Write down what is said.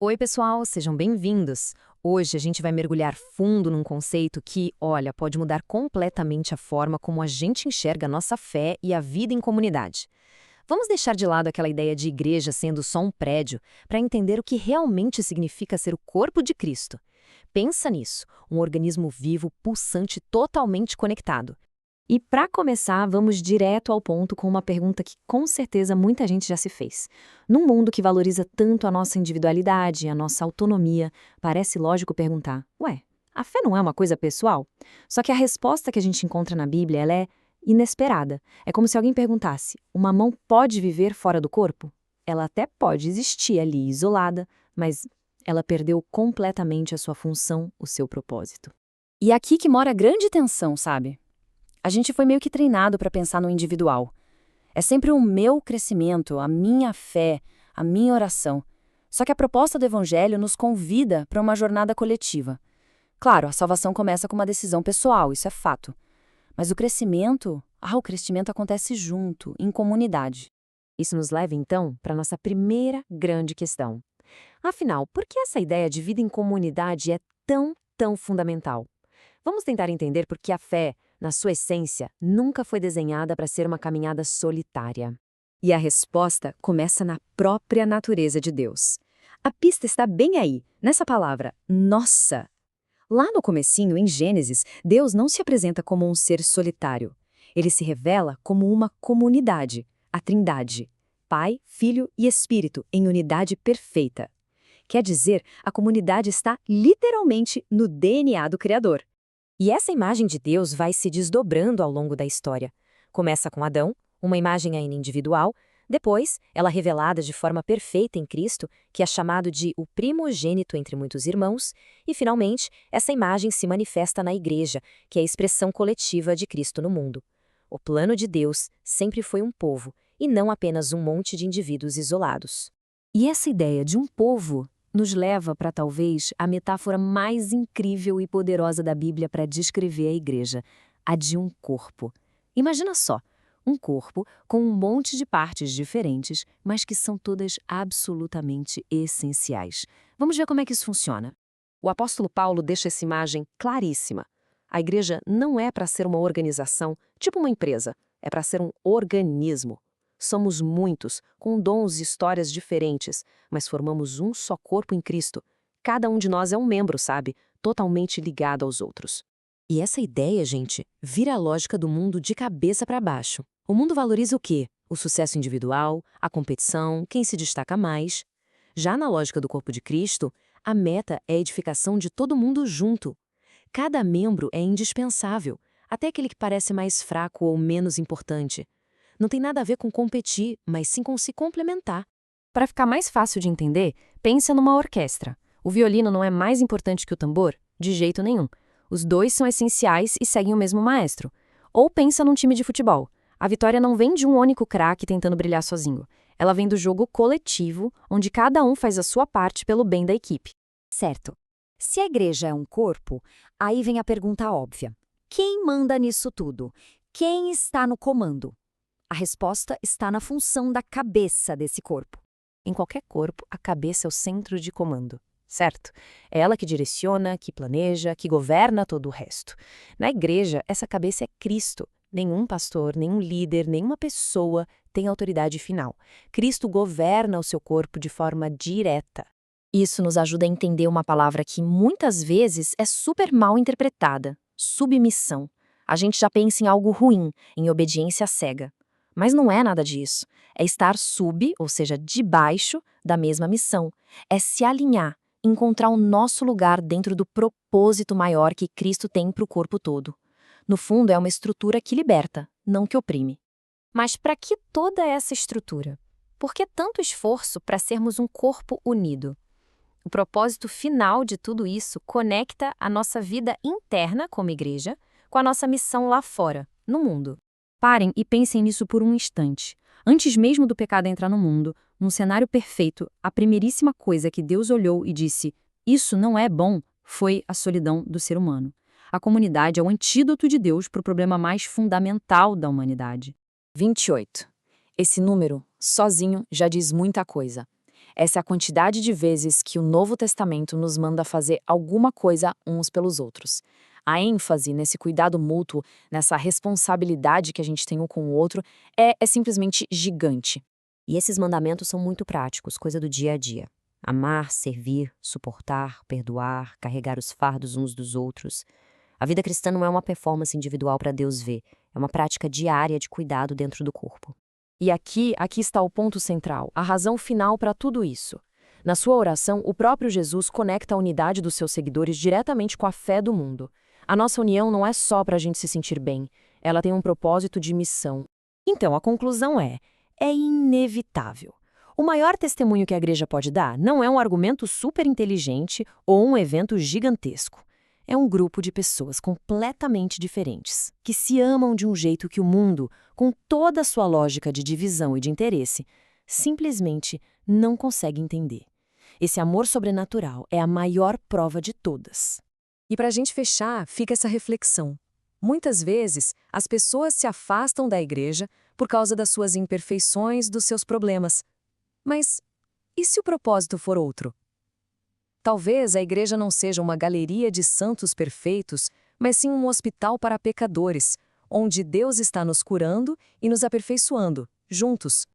Oi, pessoal, sejam bem-vindos. Hoje a gente vai mergulhar fundo num conceito que, olha, pode mudar completamente a forma como a gente enxerga a nossa fé e a vida em comunidade. Vamos deixar de lado aquela ideia de igreja sendo só um prédio para entender o que realmente significa ser o corpo de Cristo. Pensa nisso, um organismo vivo, pulsante, totalmente conectado. E para começar, vamos direto ao ponto com uma pergunta que com certeza muita gente já se fez. Num mundo que valoriza tanto a nossa individualidade, a nossa autonomia, parece lógico perguntar: ué, a fé não é uma coisa pessoal? Só que a resposta que a gente encontra na Bíblia, ela é inesperada. É como se alguém perguntasse: uma mão pode viver fora do corpo? Ela até pode existir ali isolada, mas ela perdeu completamente a sua função, o seu propósito. E aqui que mora a grande tensão, sabe? A gente foi meio que treinado para pensar no individual. É sempre o meu crescimento, a minha fé, a minha oração. Só que a proposta do Evangelho nos convida para uma jornada coletiva. Claro, a salvação começa com uma decisão pessoal, isso é fato. Mas o crescimento acontece junto, em comunidade. Isso nos leva, então, para a nossa primeira grande questão. Afinal, por que essa ideia de vida em comunidade é tão fundamental? Vamos tentar entender por que a fé, na sua essência, nunca foi desenhada para ser uma caminhada solitária. E a resposta começa na própria natureza de Deus. A pista está bem aí, nessa palavra, nossa. Lá no comecinho, em Gênesis, Deus não se apresenta como um ser solitário. Ele se revela como uma comunidade, a Trindade, Pai, Filho e Espírito, em unidade perfeita. Quer dizer, a comunidade está literalmente no DNA do Criador. E essa imagem de Deus vai se desdobrando ao longo da história. Começa com Adão, uma imagem ainda individual, depois, ela é revelada de forma perfeita em Cristo, que é chamado de o primogênito entre muitos irmãos, e, finalmente, essa imagem se manifesta na Igreja, que é a expressão coletiva de Cristo no mundo. O plano de Deus sempre foi um povo, e não apenas um monte de indivíduos isolados. E essa ideia de um povo nos leva para talvez a metáfora mais incrível e poderosa da Bíblia para descrever a igreja, a de um corpo. Imagina só, um corpo com um monte de partes diferentes, mas que são todas absolutamente essenciais. Vamos ver como é que isso funciona. O apóstolo Paulo deixa essa imagem claríssima. A igreja não é para ser uma organização, tipo uma empresa, é para ser um organismo. Somos muitos, com dons e histórias diferentes, mas formamos um só corpo em Cristo. Cada um de nós é um membro, sabe? Totalmente ligado aos outros. E essa ideia, gente, vira a lógica do mundo de cabeça para baixo. O mundo valoriza o quê? O sucesso individual, a competição, quem se destaca mais. Já na lógica do corpo de Cristo, a meta é a edificação de todo mundo junto. Cada membro é indispensável, até aquele que parece mais fraco ou menos importante. Não tem nada a ver com competir, mas sim com se complementar. Para ficar mais fácil de entender, pensa numa orquestra. O violino não é mais importante que o tambor? De jeito nenhum. Os dois são essenciais e seguem o mesmo maestro. Ou pensa num time de futebol. A vitória não vem de um único craque tentando brilhar sozinho. Ela vem do jogo coletivo, onde cada um faz a sua parte pelo bem da equipe. Certo. Se a igreja é um corpo, aí vem a pergunta óbvia. Quem manda nisso tudo? Quem está no comando? A resposta está na função da cabeça desse corpo. Em qualquer corpo, a cabeça é o centro de comando, certo? É ela que direciona, que planeja, que governa todo o resto. Na igreja, essa cabeça é Cristo. Nenhum pastor, nenhum líder, nenhuma pessoa tem autoridade final. Cristo governa o seu corpo de forma direta. Isso nos ajuda a entender uma palavra que muitas vezes é super mal interpretada: submissão. A gente já pensa em algo ruim, em obediência cega. Mas não é nada disso. É estar ou seja, debaixo da mesma missão. É se alinhar, encontrar o nosso lugar dentro do propósito maior que Cristo tem para o corpo todo. No fundo, é uma estrutura que liberta, não que oprime. Mas para que toda essa estrutura? Por que tanto esforço para sermos um corpo unido? O propósito final de tudo isso conecta a nossa vida interna como igreja com a nossa missão lá fora, no mundo. Parem e pensem nisso por um instante. Antes mesmo do pecado entrar no mundo, num cenário perfeito, a primeiríssima coisa que Deus olhou e disse: "Isso não é bom", foi a solidão do ser humano. A comunidade é o antídoto de Deus para o problema mais fundamental da humanidade. 28. Esse número, sozinho, já diz muita coisa. Essa é a quantidade de vezes que o Novo Testamento nos manda fazer alguma coisa uns pelos outros. A ênfase nesse cuidado mútuo, nessa responsabilidade que a gente tem um com o outro, é simplesmente gigante. E esses mandamentos são muito práticos, coisa do dia a dia. Amar, servir, suportar, perdoar, carregar os fardos uns dos outros. A vida cristã não é uma performance individual para Deus ver, é uma prática diária de cuidado dentro do corpo. E aqui está o ponto central, a razão final para tudo isso. Na sua oração, o próprio Jesus conecta a unidade dos seus seguidores diretamente com a fé do mundo. A nossa união não é só para a gente se sentir bem, ela tem um propósito de missão. Então, a conclusão é inevitável. O maior testemunho que a igreja pode dar não é um argumento super inteligente ou um evento gigantesco. É um grupo de pessoas completamente diferentes, que se amam de um jeito que o mundo, com toda a sua lógica de divisão e de interesse, simplesmente não consegue entender. Esse amor sobrenatural é a maior prova de todas. E para a gente fechar, fica essa reflexão. Muitas vezes, as pessoas se afastam da igreja por causa das suas imperfeições, dos seus problemas. Mas e se o propósito for outro? Talvez a igreja não seja uma galeria de santos perfeitos, mas sim um hospital para pecadores, onde Deus está nos curando e nos aperfeiçoando, juntos.